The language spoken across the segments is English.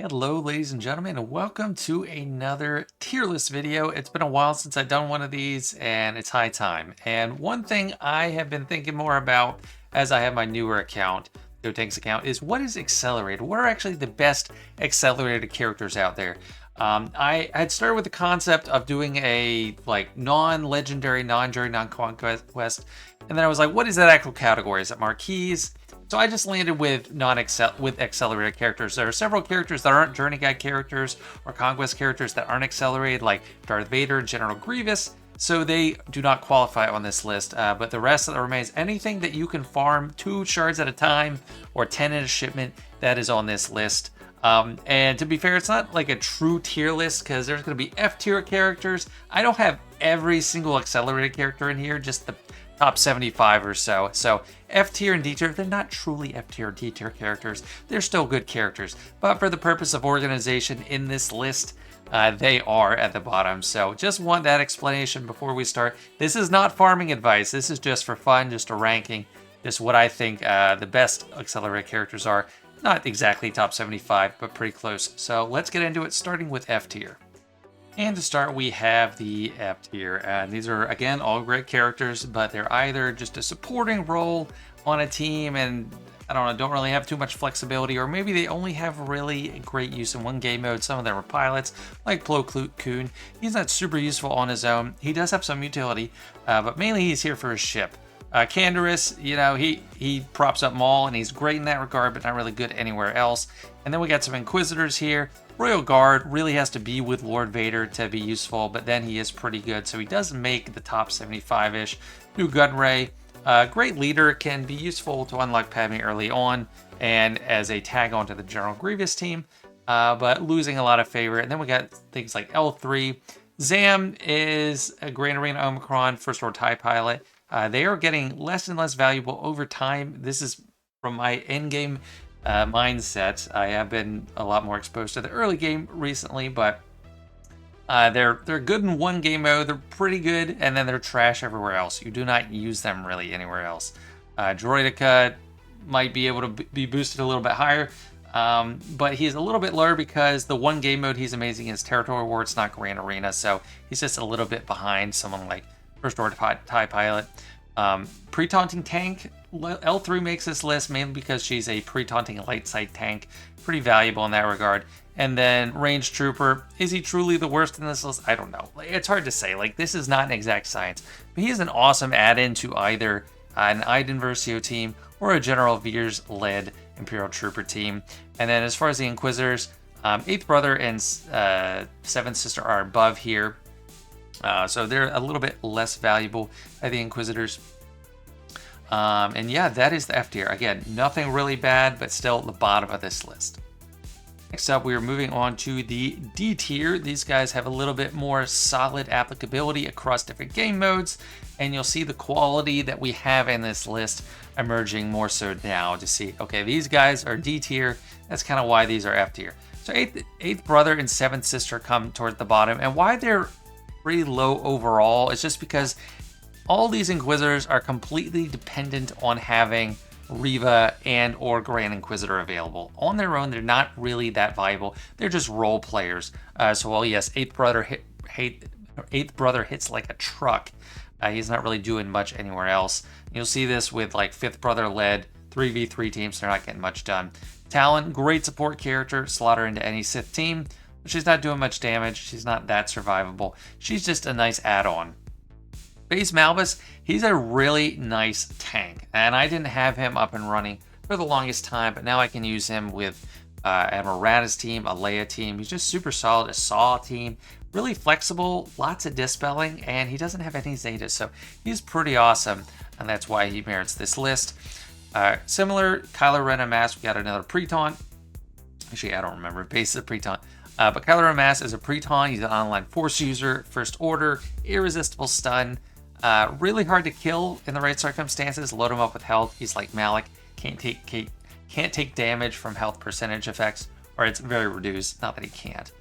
Hello, ladies and gentlemen, and welcome to another tier list video. It's been a while since I've done one of these, and it's high time. And one thing I have been thinking more about as I have my newer account, GoTanks account, is what is accelerated? What are actually the best accelerated characters out there? I had started with the concept of doing a non-legendary, non-jury, non-conquest, and then I was like, what is that actual category? Is it marquees? So I just landed with accelerated characters. There are several characters that aren't Journey Guide characters or Conquest characters that aren't accelerated, like Darth Vader and General Grievous. So they do not qualify on this list. But the rest that remains, anything that you can farm 2 shards at a time or 10 in a shipment, that is on this list. And to be fair, it's not like a true tier list because there's going to be F tier characters. I don't have every single accelerated character in here, just the top 75 or so. So F tier and D tier, they're not truly F tier or D tier characters. They're still good characters. But for the purpose of organization in this list, they are at the bottom. So just want that explanation before we start. This is not farming advice. This is just for fun, just a ranking, just what I think the best accelerated characters are. Not exactly top 75, but pretty close. So let's get into it, starting with F tier. And to start, we have the F tier. And these are, again, all great characters, but they're either just a supporting role on a team and, I don't know, don't really have too much flexibility, or maybe they only have really great use in one game mode. Some of them are pilots, like Plo Koon. He's not super useful on his own. He does have some utility, but mainly he's here for his ship. Canderous, you know, he props up Maul, and he's great in that regard, but not really good anywhere else. And then we got some Inquisitors here. Royal Guard really has to be with Lord Vader to be useful, but then he is pretty good, so he does make the top 75-ish. New Gunray, great leader, can be useful to unlock Padme early on, and as a tag on to the General Grievous team, but losing a lot of favor. And then we got things like L3. Zam is a Grand Arena Omicron, First Order TIE pilot. They are getting less and less valuable over time. This is from my endgame mindset. I have been a lot more exposed to the early game recently, but they're good in one game mode. They're pretty good, and then they're trash everywhere else. You do not use them really anywhere else. Droideka might be able to be boosted a little bit higher, but he's a little bit lower because the one game mode he's amazing is Territory War. It's not Grand Arena, so he's just a little bit behind someone like First Order TIE pilot. Pre-taunting tank, L3 makes this list mainly because she's a pre-taunting light side tank. Pretty valuable in that regard. And then Range Trooper, is he truly the worst in this list? I don't know. It's hard to say. This is not an exact science. But he is an awesome add-in to either an Iden Versio team or a General Veers-led Imperial Trooper team. And then as far as the Inquisitors, 8th Brother and 7th Sister are above here. So they're a little bit less valuable than the Inquisitors. And yeah, that is the F tier. Again, nothing really bad, but still the bottom of this list. Next up, we are moving on to the D tier. These guys have a little bit more solid applicability across different game modes, and you'll see the quality that we have in this list emerging more so now to see, okay, these guys are D tier. That's kind of why these are F tier. So 8th Brother and 7th Sister come towards the bottom, and why they're pretty low overall is just because all these Inquisitors are completely dependent on having Reva and or Grand Inquisitor available. On their own, they're not really that viable. They're just role players. So while yes, 8th Brother hits like a truck, he's not really doing much anywhere else. You'll see this with like 5th Brother led 3v3 teams. They're not getting much done. Talon, great support character, slaughter into any Sith team. She's not doing much damage. She's not that survivable. She's just a nice add-on. Base Malbus, he's a really nice tank, and I didn't have him up and running for the longest time, but now I can use him with Admiral Radd's team, a Leia team. He's just super solid, a Saw team, really flexible, lots of dispelling, and he doesn't have any Zeta, so he's pretty awesome, and that's why he merits this list. Similar, Kylo Ren and Mass, we got another pre-taunt. Actually, I don't remember. Base is a pre-taunt. But Kylo Ren Mass is a pre-taunt. He's an online Force user, First Order, irresistible stun. Really hard to kill in the right circumstances. Load him up with health. He's like Malik. Can't take damage from health percentage effects, or it's very reduced. Not that he can't.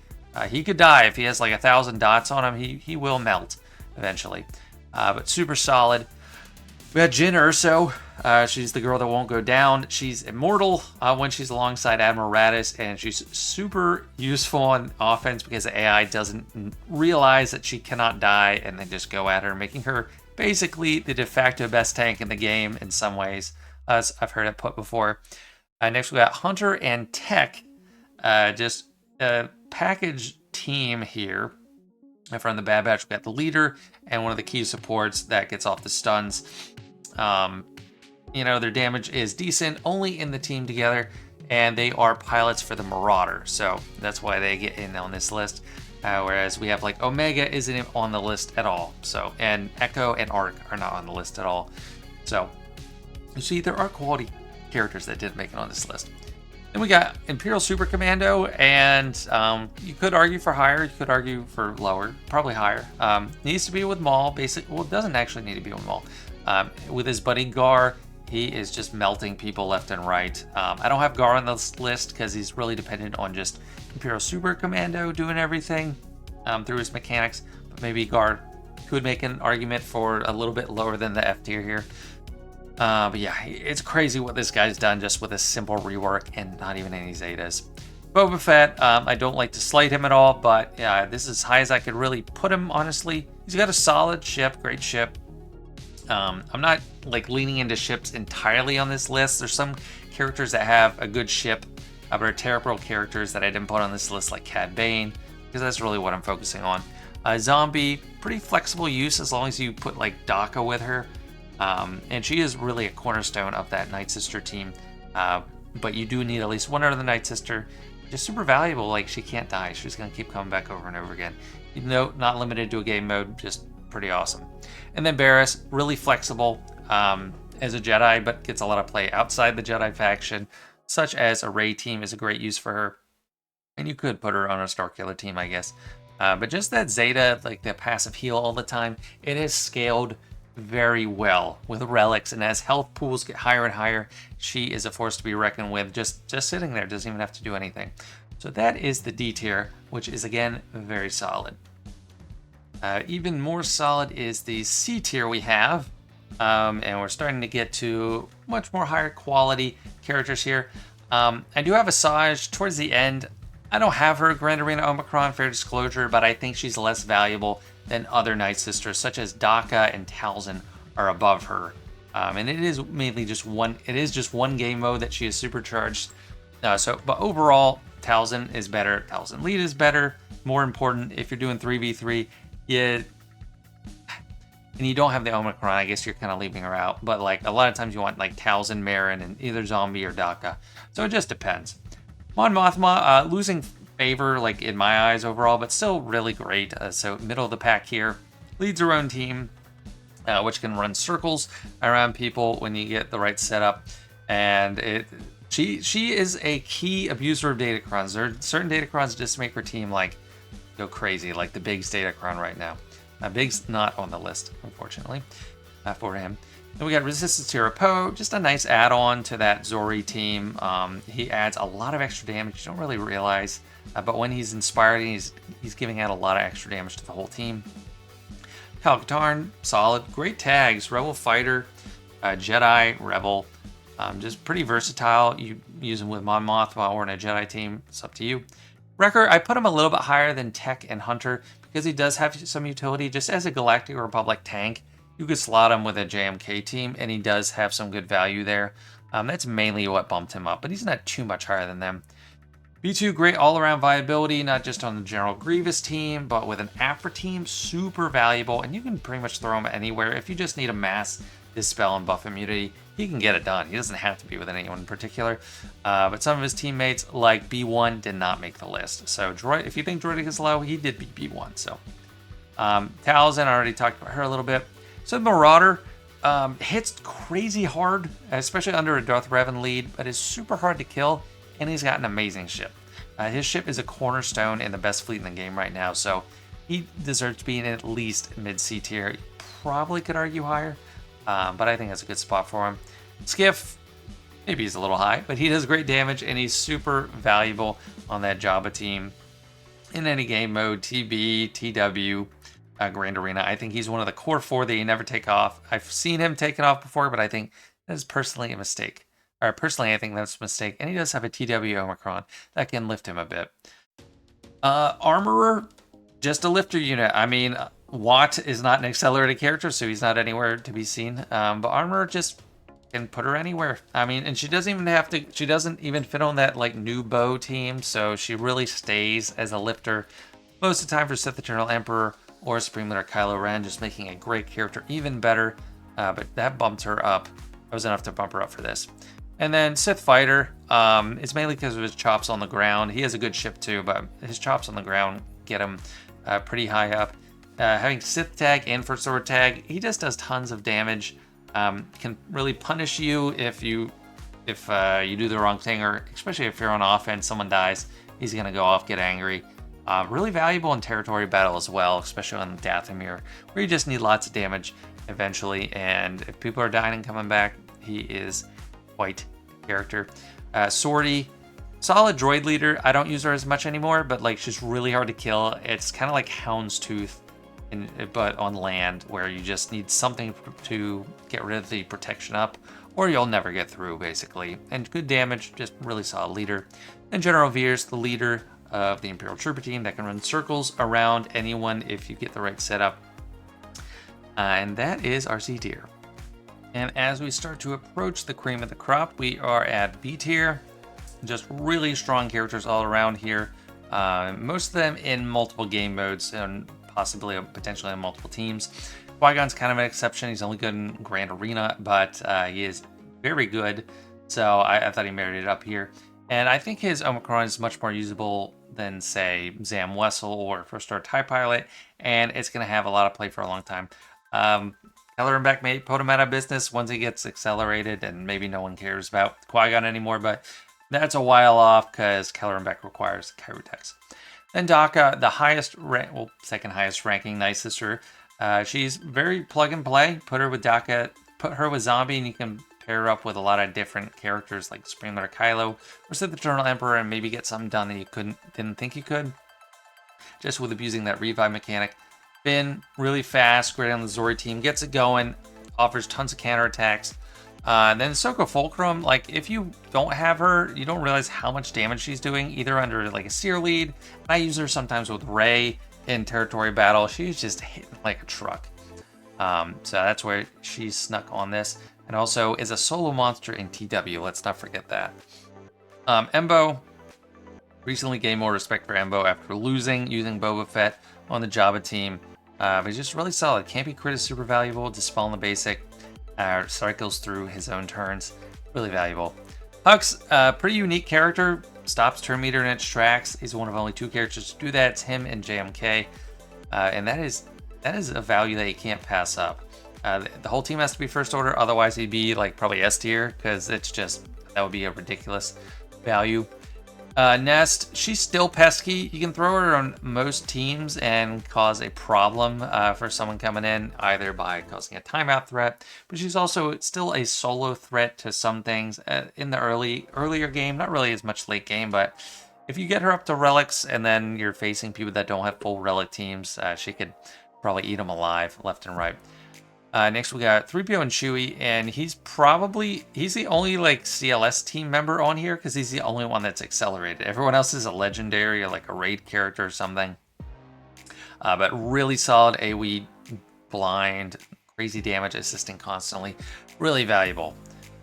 He could die if he has like 1,000 dots on him. He will melt eventually. But super solid. We got Jin Urso. She's the girl that won't go down. She's immortal when she's alongside Admiral Radis, and she's super useful on offense because the AI doesn't realize that she cannot die, and they just go at her, making her basically the de facto best tank in the game in some ways, as I've heard it put before. Next, we got Hunter and Tech. Just a package team here. From the Bad Batch, we got the leader and one of the key supports that gets off the stuns. You know, their damage is decent only in the team together, and they are pilots for the Marauder, so that's why they get in on this list. Whereas we have like Omega isn't on the list at all, so, and Echo and Arc are not on the list at all. So you see, there are quality characters that didn't make it on this list. Then we got Imperial Super Commando, and you could argue for higher, you could argue for lower, probably higher. Needs to be with Maul, basically. Well, it doesn't actually need to be with Maul. With his buddy Gar, he is just melting people left and right. I don't have Gar on this list because he's really dependent on just Imperial Super Commando doing everything through his mechanics. But maybe Gar could make an argument for a little bit lower than the F tier here. But yeah, it's crazy what this guy's done just with a simple rework and not even any Zetas. Boba Fett, I don't like to slight him at all, but yeah, this is as high as I could really put him, honestly. He's got a solid ship, great ship. I'm not like leaning into ships entirely on this list. There's some characters that have a good ship, but are terrible characters that I didn't put on this list, like Cad Bane, because that's really what I'm focusing on. Zombie, pretty flexible use as long as you put like Daka with her. And she is really a cornerstone of that Night Sister team. But you do need at least one out of the Night Sister. Just super valuable, like she can't die. She's going to keep coming back over and over again. You know, not limited to a game mode, just pretty awesome. And then Barriss, really flexible as a Jedi, but gets a lot of play outside the Jedi faction, such as a Rey team is a great use for her. And you could put her on a Starkiller team, I guess. But just that Zeta, like the passive heal all the time, it has scaled very well with relics, and as health pools get higher and higher, she is a force to be reckoned with. Just sitting there, doesn't even have to do anything. So that is the D tier, which is again very solid. Even more solid is the C tier we have, and we're starting to get to much more higher quality characters here. I do have Asajj towards the end. I don't have her Grand Arena Omicron, fair disclosure, but I think she's less valuable than other Night Sisters, such as Daka and Talzin are above her. And it is mainly just one, it is just one game mode that she is supercharged. But overall, Talzin is better. Talzin Lead is better. More important, if you're doing 3v3, and you don't have the Omicron, I guess you're kind of leaving her out. But like a lot of times you want like Talzin, Marin, and either Zombie or Daka. So it just depends. Mon Mothma, losing favor like in my eyes overall, but still really great. So middle of the pack here, leads her own team, which can run circles around people when you get the right setup. And she is a key abuser of datacrons. There are certain datacrons just make her team like go crazy, like the Biggs datacron right now. Biggs not on the list, unfortunately, for him. Then we got Resistance to Poe, just a nice add-on to that Zori team. He adds a lot of extra damage you don't really realize, but when he's inspired, he's giving out a lot of extra damage to the whole team. Kyle Katarn, solid, great tags, Rebel Fighter, Jedi, Rebel, just pretty versatile. You use him with Mon Mothma or in a Jedi team, it's up to you. Wrecker, I put him a little bit higher than Tech and Hunter because he does have some utility just as a Galactic Republic tank. You could slot him with a JMK team, and he does have some good value there. That's mainly what bumped him up, but he's not too much higher than them. B2, great all-around viability, not just on the General Grievous team, but with an Afra team, super valuable, and you can pretty much throw him anywhere. If you just need a mass dispel and buff immunity, he can get it done. He doesn't have to be with anyone in particular. But some of his teammates, like B1, did not make the list. So Droid, if you think Droidic is low, he did beat B1. So Talzin, I already talked about her a little bit. So Marauder hits crazy hard, especially under a Darth Revan lead, but is super hard to kill, and he's got an amazing ship. His ship is a cornerstone in the best fleet in the game right now, so he deserves to be in at least mid-C tier. Probably could argue higher, but I think that's a good spot for him. Skiff, maybe he's a little high, but he does great damage, and he's super valuable on that Jabba team in any game mode, TB, TW. Grand Arena. I think he's one of the core 4 that you never take off. I've seen him take it off before, but I think that is personally a mistake. Or personally, I think that's a mistake. And he does have a TW Omicron that can lift him a bit. Armorer, just a lifter unit. I mean, Watt is not an accelerated character, so he's not anywhere to be seen. But Armorer just can put her anywhere. I mean, and she doesn't even have to, she doesn't even fit on that like new bow team, so she really stays as a lifter most of the time for Sith Eternal Emperor or Supreme Leader Kylo Ren, just making a great character even better. But that bumped her up. That was enough to bump her up for this. And then Sith Fighter, it's mainly because of his chops on the ground. He has a good ship too, but his chops on the ground get him pretty high up. Having Sith Tag and First Order Tag, he just does tons of damage. Can really punish you if you do the wrong thing, or especially if you're on offense, someone dies, he's gonna go off, get angry. Really valuable in territory battle as well, especially on Dathomir, where you just need lots of damage eventually. And if people are dying and coming back, he is quite a character. Sortie, solid droid leader. I don't use her as much anymore, but like she's really hard to kill. It's kind of like Houndstooth, but on land, where you just need something to get rid of the protection up, or you'll never get through, basically. And good damage, just really solid leader. And General Veers, the leader of the Imperial Trooper team that can run circles around anyone if you get the right setup. And that is our C tier. And as we start to approach the cream of the crop, we are at B tier. Just really strong characters all around here. Most of them in multiple game modes and possibly potentially on multiple teams. Qui-Gon's kind of an exception. He's only good in Grand Arena, but he is very good. So I thought he merited it up here. And I think his Omicron is much more usable than, say, Zam Wessel or First Star TIE Pilot, and it's going to have a lot of play for a long time. Keller Beck may put him out of business once he gets accelerated, and maybe no one cares about Qui-Gon anymore, but that's a while off because Keller Beck requires Kyrutex. Then Daka, the highest rank, well, second highest ranking Night Sister. She's very plug and play. Put her with Daka, put her with Zombie, and you can pair her up with a lot of different characters like Supreme Leader Kylo or Sith Eternal Emperor, and maybe get something done that you didn't think you could. Just with abusing that revive mechanic. Finn, really fast, great on the Zori team, gets it going, offers tons of counterattacks. Then Ahsoka Fulcrum, like if you don't have her, you don't realize how much damage she's doing, either under like a Seer lead. I use her sometimes with Rey in territory battle. She's just hitting like a truck. So that's where she's snuck on this. And also is a solo monster in TW, let's not forget that. Embo, recently gained more respect for Embo after losing using Boba Fett on the Jabba team. But he's just really solid. Campy Crit is super valuable, Dispel in the basic. Cycles through his own turns. Really valuable. Hux, pretty unique character. Stops turn meter in its tracks. He's one of only 2 characters to do that. It's him and JMK. And that is a value that you can't pass up. The whole team has to be first order, otherwise he'd be like probably S tier, because it's just, that would be a ridiculous value. Nest, she's still pesky. You can throw her on most teams and cause a problem for someone coming in, either by causing a timeout threat, but she's also still a solo threat to some things in the earlier game, not really as much late game, but if you get her up to relics and then you're facing people that don't have full relic teams, she could probably eat them alive left and right. Next we got 3PO and Chewie, and he's the only like CLS team member on here because he's the only one that's accelerated. Everyone else is a legendary or like a raid character or something. But really solid AoE, blind, crazy damage, assisting constantly. Really valuable.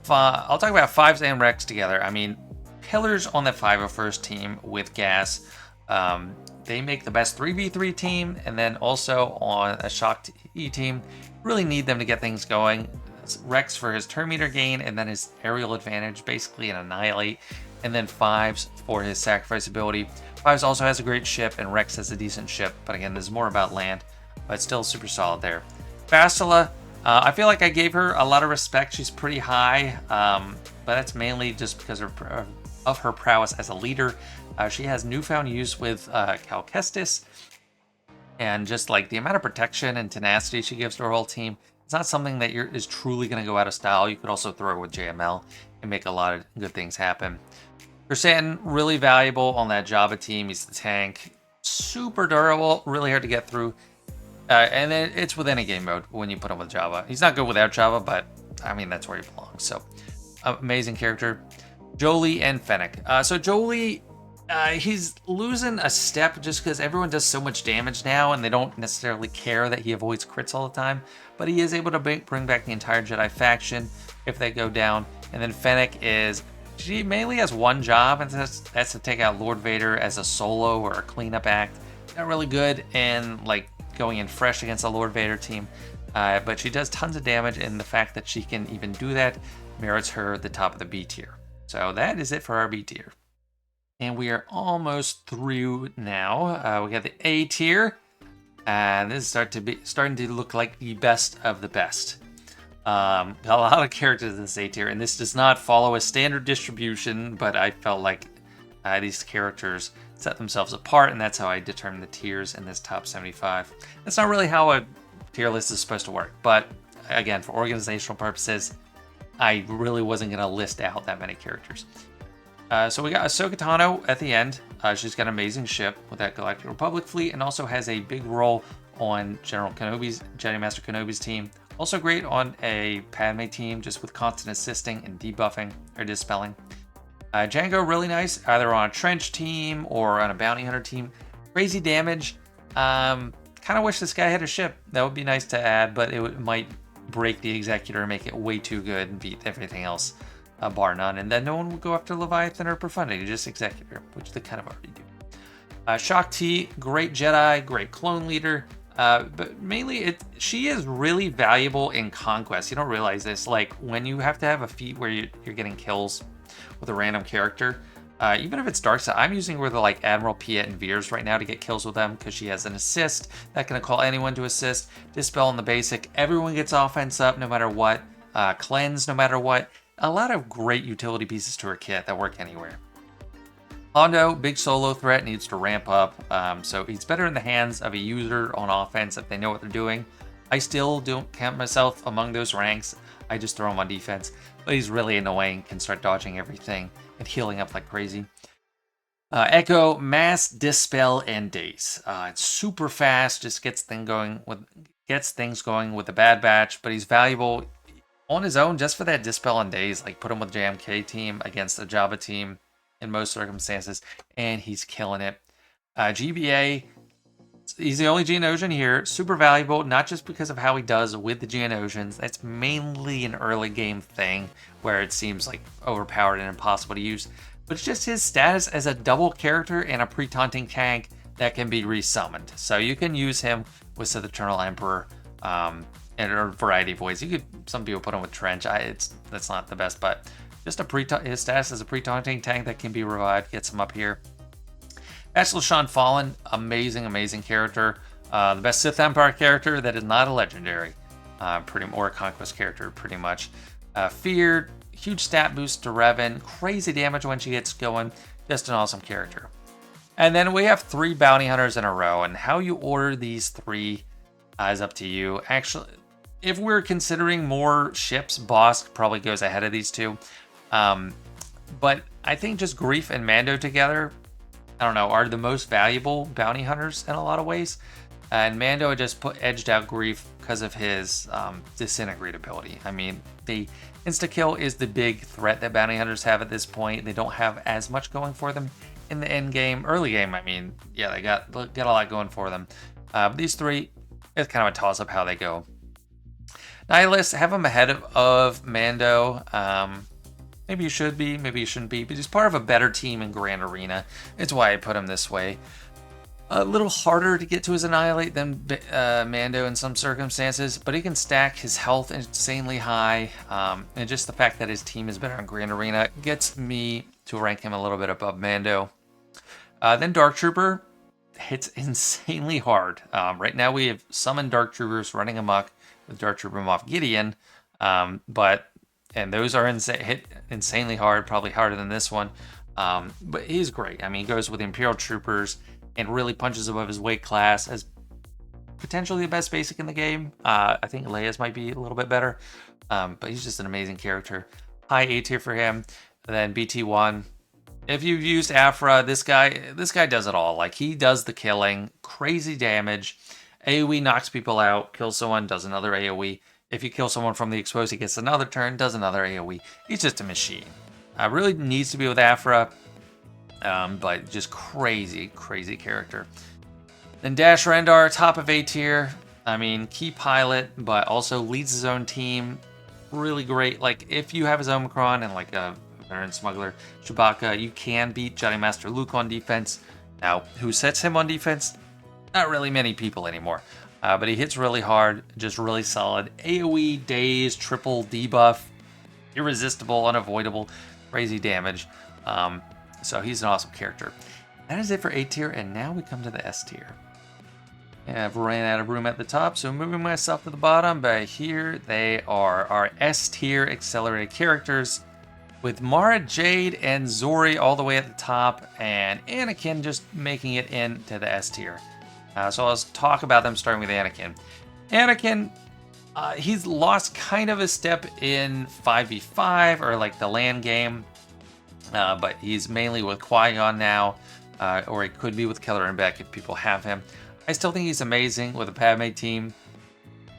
I'll talk about 5s and Rex together. I mean, pillars on the 501st team with gas. They make the best 3v3 team, and then also on a Shock E team, really need them to get things going. Rex for his turn meter gain, and then his aerial advantage, basically an annihilate, and then 5s for his sacrifice ability. 5s also has a great ship, and Rex has a decent ship, but again, there's more about land, but still super solid there. Bastila, I feel like I gave her a lot of respect. She's pretty high, but that's mainly just because of her prowess as a leader. She has newfound use with Cal Kestis, and just like the amount of protection and tenacity she gives to her whole team, it's not something that is truly going to go out of style. You could also throw her with JML and make a lot of good things happen. Chrysanthemum, really valuable on that Jabba team. He's the tank, super durable, really hard to get through. And then it's with any game mode when you put him with Java. He's not good without Java, but I mean, that's where he belongs. So amazing character. Jolie and Fennec. So Jolie, he's losing a step just because everyone does so much damage now and they don't necessarily care that he avoids crits all the time. But he is able to bring back the entire Jedi faction if they go down. And then Fennec she mainly has one job, and that's to take out Lord Vader as a solo or a cleanup act. Not really good in like going in fresh against a Lord Vader team, but she does tons of damage, and the fact that she can even do that merits her the top of the B tier. So that is it for our B tier. And we are almost through now. We got the A tier, and this is starting to look like the best of the best. A lot of characters in this A tier, and this does not follow a standard distribution, but I felt like these characters set themselves apart, and that's how I determined the tiers in this top 75. That's not really how a tier list is supposed to work, but again, for organizational purposes, I really wasn't going to list out that many characters. So we got Ahsoka Tano at the end. She's got an amazing ship with that Galactic Republic fleet, and also has a big role on General Kenobi's, Jedi Master Kenobi's team. Also great on a Padme team, just with constant assisting and debuffing or dispelling. Django, really nice, either on a trench team or on a bounty hunter team. Crazy damage. Kind of wish this guy had a ship. That would be nice to add, but it might break the Executor and make it way too good and beat everything else, bar none. And then no one would go after Leviathan or Profundity, just Executor, which they kind of already do. Shaak Ti, great Jedi, great clone leader. But mainly, she is really valuable in Conquest. You don't realize this. Like, when you have to have a feat where you're getting kills with a random character, even if it's Darkseid, I'm using her with like Admiral Piet and Veers right now to get kills with them, because she has an assist that can call anyone to assist. Dispel in the basic. Everyone gets offense up no matter what. Cleanse no matter what. A lot of great utility pieces to her kit that work anywhere. Hondo, big solo threat, needs to ramp up, so he's better in the hands of a user on offense if they know what they're doing. I still don't count myself among those ranks. I just throw him on defense, but he's really annoying, can start dodging everything and healing up like crazy. Echo, mass, dispel, and daze. It's super fast, just gets things going with the Bad Batch, but he's valuable on his own just for that dispel and daze. Like, put him with JMK team against a Java team in most circumstances, and he's killing it. GBA, he's the only Geonosian here. Super valuable, not just because of how he does with the Geonosians. That's mainly an early game thing where it seems like overpowered and impossible to use, but it's just his status as a double character and a pre-taunting tank that can be resummoned. So you can use him with Sith Eternal Emperor in a variety of ways. Some people put him with Trench. That's not the best, but just his status as a pre-taunting tank that can be revived gets him up here. Bachelor Sean Fallen, amazing character. The best Sith Empire character that is not a legendary, or a conquest character, pretty much. Feared, huge stat boost to Revan, crazy damage when she gets going. Just an awesome character. And then we have 3 bounty hunters in a row, and how you order these 3 is up to you. Actually, if we're considering more ships, Bosk probably goes ahead of these 2. But I think just Greef and Mando together, I don't know, are the most valuable bounty hunters in a lot of ways. And Mando just edged out Greef because of his disintegrate ability. I mean, the insta-kill is the big threat that bounty hunters have at this point. They don't have as much going for them in the end game. Early game, I mean, yeah, they got a lot going for them. These 3, it's kind of a toss-up how they go. Nihilus, have him ahead of Mando. Maybe you should be, maybe you shouldn't be, but he's part of a better team in Grand Arena. It's why I put him this way. A little harder to get to his Annihilate than Mando in some circumstances, but he can stack his health insanely high, and just the fact that his team is better in Grand Arena gets me to rank him a little bit above Mando. Then Dark Trooper hits insanely hard. Right now we have summoned Dark Troopers running amok with Dark Trooper Moff Gideon, and those are hit insanely hard, probably harder than this one. But he's great. I mean, he goes with Imperial Troopers and really punches above his weight class as potentially the best basic in the game. I think Leia's might be a little bit better, but he's just an amazing character. High A tier for him. And then BT1. If you've used Afra, this guy does it all. Like, he does the killing, crazy damage, AoE knocks people out, kills someone, does another AoE. If you kill someone from the exposed, he gets another turn, does another AoE. He's just a machine. Really needs to be with Afra, but just crazy, crazy character. Then Dash Rendar, top of A tier. I mean, key pilot, but also leads his own team. Really great. Like, if you have his Omicron and like a Veteran Smuggler, Chewbacca, you can beat Jedi Master Luke on defense. Now, who sets him on defense? Not really many people anymore. But he hits really hard, just really solid. AoE, daze, triple debuff, irresistible, unavoidable, crazy damage. So he's an awesome character. That is it for A tier, and now we come to the S tier. I've ran out of room at the top, so moving myself to the bottom, but here they are, our S tier accelerated characters, with Mara Jade and Zori all the way at the top, and Anakin just making it into the S tier. So let's talk about them, starting with Anakin. Anakin, he's lost kind of a step in 5v5, or like the LAN game, but he's mainly with Qui-Gon now, or he could be with Keller and Beck if people have him. I still think he's amazing with a Padme team.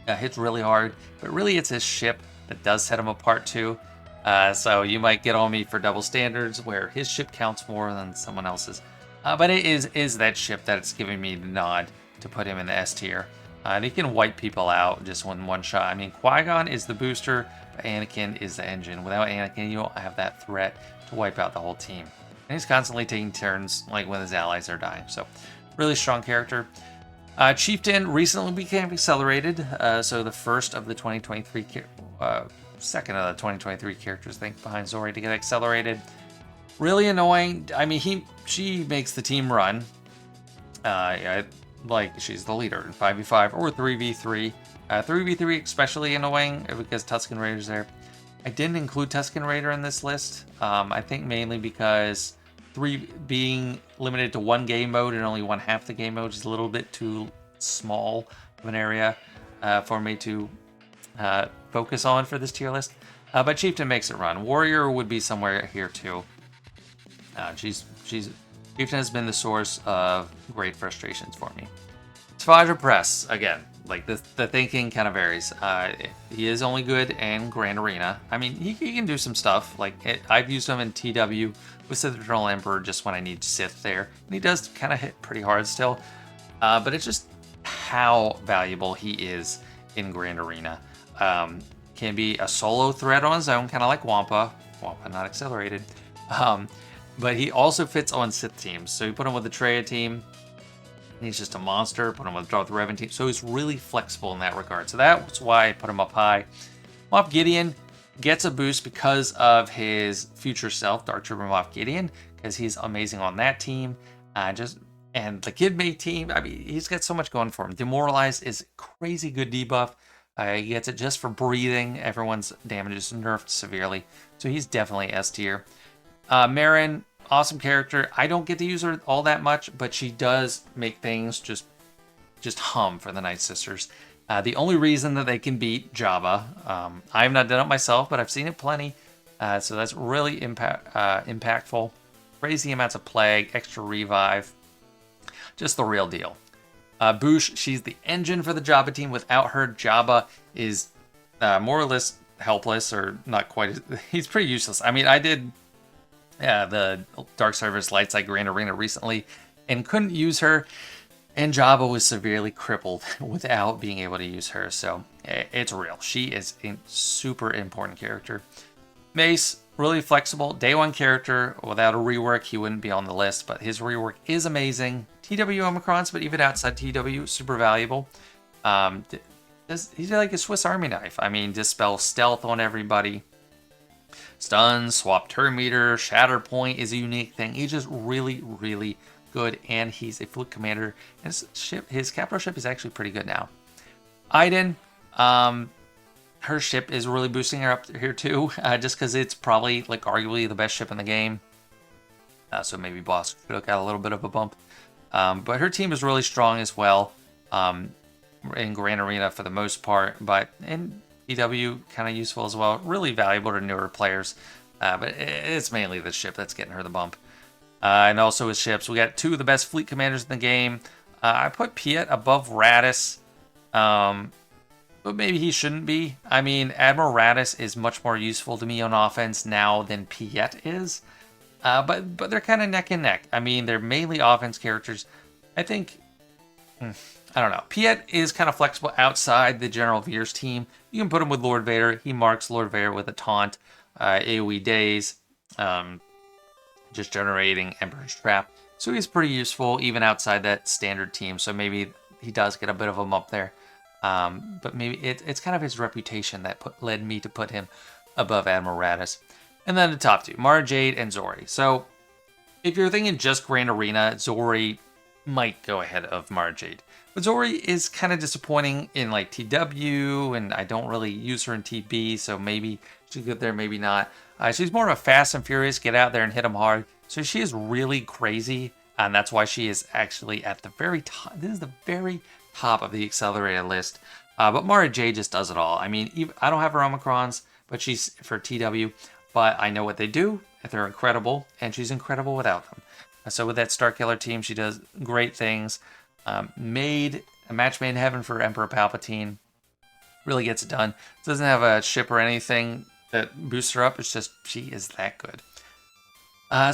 Hits really hard, but really it's his ship that does set him apart too. So you might get on me for double standards where his ship counts more than someone else's. But it is that ship that's giving me the nod to put him in the S tier. And he can wipe people out just one shot. I mean, Qui-Gon is the booster, but Anakin is the engine. Without Anakin, you don't have that threat to wipe out the whole team. And he's constantly taking turns like when his allies are dying. So really strong character. Chieftain recently became accelerated, so the first of the 2023, second of the 2023 characters, I think, behind Zori to get accelerated. Really annoying. I mean, she makes the team run. Like she's the leader in 5v5 or 3v3. 3v3 especially annoying because Tusken Raider's there. I didn't include Tusken Raider in this list. I think mainly because being limited to one game mode and only one half the game mode is a little bit too small of an area for me to focus on for this tier list. But Chieftain makes it run. Warrior would be somewhere here too. Chieftain has been the source of great frustrations for me. Svaja Press, again, like the thinking kind of varies. He is only good in Grand Arena. I mean, he can do some stuff. Like I've used him in TW with Sith Eternal Emperor just when I need Sith there, and he does kind of hit pretty hard still. But it's just how valuable he is in Grand Arena. Can be a solo threat on his own, kind of like Wampa. Wampa not accelerated. But he also fits on Sith teams. So you put him with the Traya team, and he's just a monster. Put him with Darth Revan team. So he's really flexible in that regard. So that's why I put him up high. Moff Gideon gets a boost because of his future self, Dark Trooper Moff Gideon, because he's amazing on that team. And the Kid Mate team, I mean, he's got so much going for him. Demoralized is crazy good debuff. He gets it just for breathing. Everyone's damage is nerfed severely. So he's definitely S tier. Marin, awesome character. I don't get to use her all that much, but she does make things just hum for the Night Sisters. The only reason that they can beat Jabba, I have not done it myself, but I've seen it plenty. So that's really impactful. Crazy amounts of plague, extra revive. Just the real deal. Boosh, she's the engine for the Jabba team. Without her, Jabba is more or less helpless, or not quite. He's pretty useless. I mean, I did the Dark Service Light Side Grand Arena recently and couldn't use her, and Jabba was severely crippled without being able to use her. So it's real. She is a super important character. Mace, really flexible. Day one character. Without a rework, he wouldn't be on the list, but his rework is amazing. TW Omicrons, but even outside TW, super valuable. He's like a Swiss Army knife. I mean, dispel stealth on everybody. Stun, swap turn meter, shatter point is a unique thing. He's just really, really good, and he's a fleet commander. And his capital ship is actually pretty good now. Iden, her ship is really boosting her up here too, just because it's probably like arguably the best ship in the game. So maybe Boss could have got a little bit of a bump. But her team is really strong as well in Grand Arena for the most part, but in EW kind of useful as well. Really valuable to newer players, but it's mainly the ship that's getting her the bump. And also with ships, we got two of the best fleet commanders in the game. I put Piet above Radis, but maybe he shouldn't be. I mean, Admiral Radis is much more useful to me on offense now than Piet is. But they're kind of neck and neck. I mean, they're mainly offense characters. I think, I don't know. Piet is kind of flexible outside the General Veers team. You can put him with Lord Vader. He marks Lord Vader with a taunt, AoE days, just generating Emperor's Trap. So he's pretty useful even outside that standard team. So maybe he does get a bit of a up there. But maybe it's kind of his reputation that led me to put him above Admiral Radis. And then the top two, Mara Jade and Zori. So if you're thinking just Grand Arena, Zori might go ahead of Mara Jade. But Zori is kind of disappointing in like TW, and I don't really use her in TB, so maybe she's good there, maybe not. She's more of a fast and furious, get out there and hit them hard. So she is really crazy, and that's why she is actually at the very top. This is the very top of the accelerated list. But Mara Jade just does it all. I mean, I don't have her Omicrons, but she's for TW. But I know what they do, and they're incredible, and she's incredible without them. So with that Starkiller team, she does great things. Made a match made in heaven for Emperor Palpatine. Really gets it done. Doesn't have a ship or anything that boosts her up. It's just she is that good.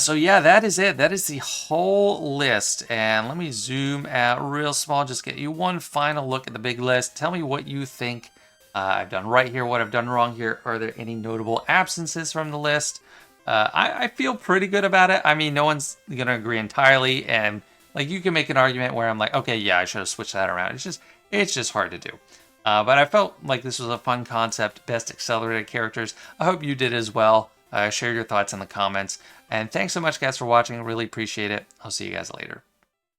So yeah, that is it. That is the whole list. And let me zoom out real small, just get you one final look at the big list. Tell me what you think I've done right here, what I've done wrong here. Are there any notable absences from the list? I feel pretty good about it. I mean, no one's going to agree entirely. And like you can make an argument where I'm like, okay, yeah, I should have switched that around. It's just hard to do. But I felt like this was a fun concept, best accelerated characters. I hope you did as well. Share your thoughts in the comments. And thanks so much, guys, for watching. Really appreciate it. I'll see you guys later.